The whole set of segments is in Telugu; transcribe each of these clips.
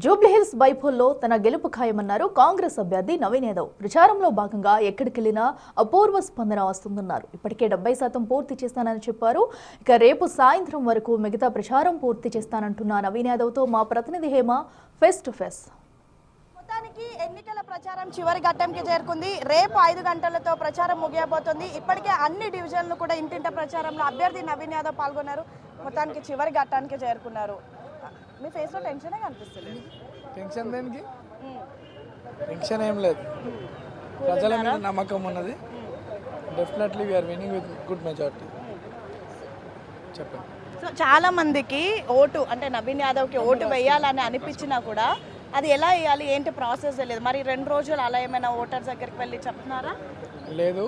జూబ్లీహిల్స్ బైపోల్లో తన గెలుపు ఖాయమన్నారు కాంగ్రెస్ అభ్యర్థి నవీన్ యాదవ్. ప్రచారంలో భాగంగా ఎక్కడికెళ్లినా అపూర్వ స్పందన వస్తుందన్నారు. ఇప్పటికే 70% పూర్తి చేస్తానని చెప్పారు. ఇక రేపు సాయంత్రం వరకు మిగతా ప్రచారం పూర్తి చేస్తానంటున్న నవీన్ యాదవ్తో మా ప్రతినిధి హేమ ఫేస్ టు ఫేస్. మొత్తానికి ఎన్నికల ప్రచారం చివరి ఘట్టంకి చేరుకుంది. రేపు 5 గంటలతో ప్రచారం ముగియబోతుంది. ఇప్పటికే అన్ని డివిజన్లు కూడా ఇంటింట ప్రచారంలో అభ్యర్థి నవీన్ యాదవ్ పాల్గొన్నారు. మొత్తానికి చివరి ఘట్టానికి చేరుకున్నారు. మీ ఫేస్ లో టెన్షన్ కనిపిస్తుంది. టెన్షన్ దేనికి? టెన్షన్ ఏం లేదు. ప్రజల మీద నమ్మకం ఉన్నది. Definitely we're winning with good majority. చెప్పండి. సో చాలా మందికి ఓటు అంటే నవీన్ యాదవ్కి ఓటు వేయాలని అనిపించినా కూడా అది ఎలా వేయాలి ఏంటి ప్రాసెస్ లేదు. మరి 2 రోజులు అలా ఏమైనా ఓటర్స్ దగ్గరికి వెళ్ళి చెప్తున్నారా? లేదు,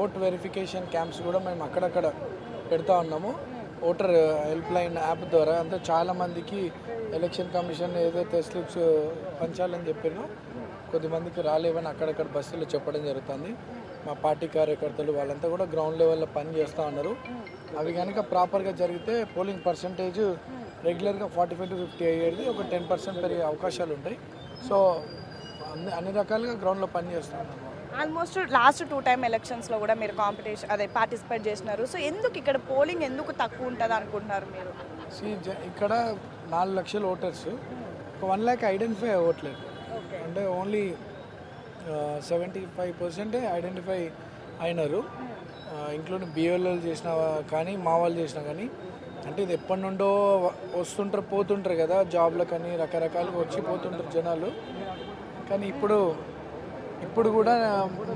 ఓట్ వెరిఫికేషన్ క్యాంప్స్ కూడా మేము అక్కడక్కడ పెడతా ఉన్నాము. ఓటర్ హెల్ప్ లైన్ యాప్ ద్వారా. అంటే చాలామందికి ఎలక్షన్ కమిషన్ ఏదైతే స్లిప్స్ పంచాలని చెప్పారో కొద్దిమందికి రాలేవని అక్కడక్కడ బస్సులు చెప్పడం జరుగుతుంది. మా పార్టీ కార్యకర్తలు వాళ్ళంతా కూడా గ్రౌండ్ లెవెల్లో పని చేస్తూ ఉన్నారు. అవి కనుక ప్రాపర్గా జరిగితే పోలింగ్ పర్సంటేజ్ రెగ్యులర్గా 45 to 50 అయ్యేది ఒక 10% పెరిగే అవకాశాలు ఉంటాయి. సో అన్ని రకాలుగా గ్రౌండ్లో పని చేస్తూ ఉన్నాము. ఆల్మోస్ట్ లాస్ట్ 2 టైమ్ ఎలక్షన్స్లో కూడా మీరు పార్టిసిపేట్ చేసినారు. సో ఎందుకు ఇక్కడ పోలింగ్ ఎందుకు తక్కువ ఉంటుంది అనుకుంటున్నారు మీరు? ఇక్కడ 4 లక్షల ఓటర్స్, ఒక 1 lakh ఐడెంటిఫై అవ్వట్లేదు. అంటే ఓన్లీ 75% ఐడెంటిఫై అయినారు. ఇంక్లూడింగ్ బిఎల్ఓలు చేసిన కానీ మా వాళ్ళు చేసినా కానీ. అంటే ఇది ఎప్పటి నుండో వస్తుంటారు పోతుంటారు కదా, జాబ్లో కానీ రకరకాలుగా వచ్చి పోతుంటారు జనాలు. కానీ ఇప్పుడు కూడా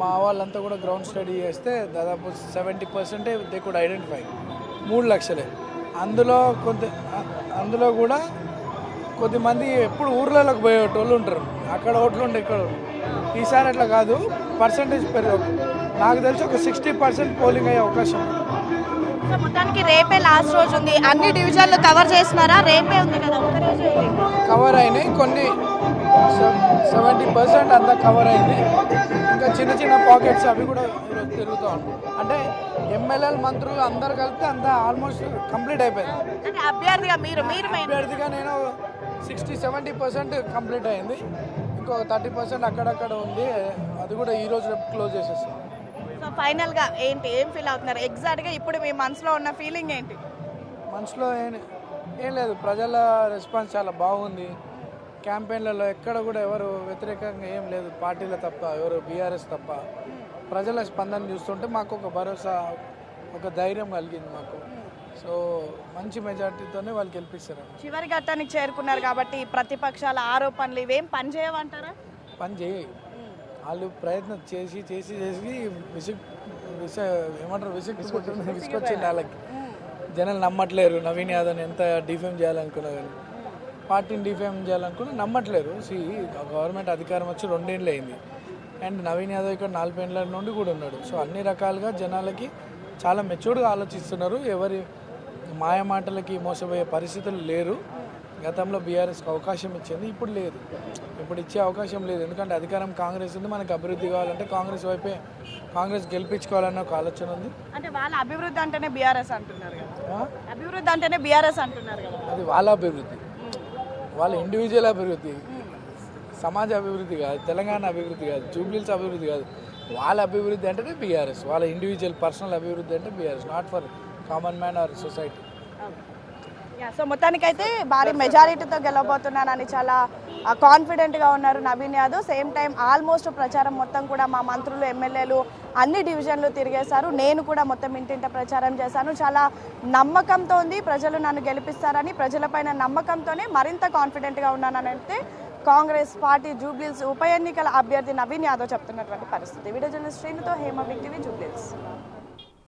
మా వాళ్ళంతా కూడా గ్రౌండ్ స్టడీ చేస్తే దాదాపు 70% దే కుడ్ ఐడెంటిఫై. 3 లక్షలే. అందులో కూడా కొద్దిమంది ఎప్పుడు ఊర్లలోకి పోయేటోళ్ళు ఉంటారు. అక్కడ ఓట్లు ఉండే ఇక్కడ. ఈసారి అట్లా కాదు, పర్సంటేజ్ నాకు తెలిసి ఒక 60% పోలింగ్ అయ్యే అవకాశం. మొత్తానికి రేపే లాస్ట్ రోజు ఉంది. అన్ని డివిజన్లు కవర్ చేస్తున్నారా? రేపే ఉంది కదా, కవర్ అయినాయి. కొన్ని 70% అంతా కవర్ అయింది. ఇంకా చిన్న చిన్న పాకెట్స్ అవి కూడా ఈరోజు తిరుగుతూ ఉంటాయి. అంటే ఎమ్మెల్యేలు మంత్రులు అందరు కలిపితే అంతా ఆల్మోస్ట్ కంప్లీట్ అయిపోయింది. అభ్యర్థిగా నేను 60-70% కంప్లీట్ అయింది. ఇంకొక 30% అక్కడక్కడ ఉంది. అది కూడా ఈ రోజు రేపు క్లోజ్ చేసేస్తాం. సో ఫైనల్గా ఏం ఫీల్ అవుతున్నారు ఎగ్జాక్ట్గా ఇప్పుడు మీ మనసులో ఉన్న ఫీలింగ్ ఏంటి? మనసులో ఏం లేదు. ప్రజల రెస్పాన్స్ చాలా బాగుంది. క్యాంపెయిన్లలో ఎక్కడ కూడా ఎవరు వ్యతిరేకంగా ఏం లేదు, పార్టీల తప్ప, ఎవరు బీఆర్ఎస్ తప్ప. ప్రజల స్పందన చూస్తుంటే మాకు ఒక భరోసా, ఒక ధైర్యం కలిగింది మాకు. సో మంచి మెజార్టీతోనే వాళ్ళు గెలిపిస్తారు. చివరి ఘట్టానికి చేరుకున్నారు కాబట్టి ప్రతిపక్షాల ఆరోపణలు ఇవేం పని చేయమంటారా? పని చేయి. వాళ్ళు ప్రయత్నం చేసి విసుకొచ్చింది వాళ్ళకి. జనాలు నమ్మట్లేరు. నవీన్ యాదవ్ని ఎంత డిఫేమ్ చేయాలనుకున్నా కానీ, పార్టీని డిఫేమ్ చేయాలనుకున్నా నమ్మట్లేరు. గవర్నమెంట్ అధికారం వచ్చి 2 ఏళ్ళు అయింది. అండ్ నవీన్ యాదవ్ ఇక్కడ 4 ఏళ్ళ నుండి కూడా ఉన్నాడు. సో అన్ని రకాలుగా జనాలకి చాలా మెచ్యూర్డ్గా ఆలోచిస్తున్నారు. ఎవరి మాయ మాటలకి మోసపోయే పరిస్థితులు లేరు. గతంలో బీఆర్ఎస్కి అవకాశం ఇచ్చింది, ఇప్పుడు లేదు. ఇప్పుడు ఇచ్చే అవకాశం లేదు. ఎందుకంటే అధికారం కాంగ్రెస్ ఉంది. మనకు అభివృద్ధి కావాలంటే కాంగ్రెస్ వైపే, కాంగ్రెస్ గెలిపించుకోవాలన్న ఒక ఆలోచన ఉంది. అంటే వాళ్ళ అభివృద్ధి అంటేనే బీఆర్ఎస్ అంటున్నారు కదా, అభివృద్ధి అంటేనే బీఆర్ఎస్ అంటున్నారు కదా. అది వాళ్ళ అభివృద్ధి, వాళ్ళ ఇండివిజువల్ అభివృద్ధి, సమాజ అభివృద్ధి కాదు, తెలంగాణ అభివృద్ధి కాదు, జూబ్లీహిల్స్ అభివృద్ధి కాదు. వాళ్ళ అభివృద్ధి అంటేనే బీఆర్ఎస్. వాళ్ళ ఇండివిజువల్ పర్సనల్ అభివృద్ధి అంటే BRS, not for common man or society. So మొత్తానికైతే భారీ మెజారిటీతో గెలవబోతున్నానని చాలా కాన్ఫిడెంట్గా ఉన్నారు Naveen Yadav. Same time almost ప్రచారం మొత్తం కూడా మా మంత్రులు, ఎమ్మెల్యేలు అన్ని డివిజన్లు తిరిగేశారు. నేను కూడా మొత్తం ఇంటింట ప్రచారం చేశాను. చాలా నమ్మకంతో ఉంది. ప్రజలు నన్ను గెలిపిస్తారని, ప్రజలపైన నమ్మకంతోనే మరింత కాన్ఫిడెంట్గా ఉన్నానని అయితే కాంగ్రెస్ పార్టీ జూబ్లీహిల్స్ ఉప ఎన్నికల అభ్యర్థి నవీన్ యాదవ్ చెప్తున్నటువంటి పరిస్థితి. వీడియో జర్నలిస్ట్ శ్రీనుతో హేమ, బిగ్ టీవీ, జూబ్లీహిల్స్.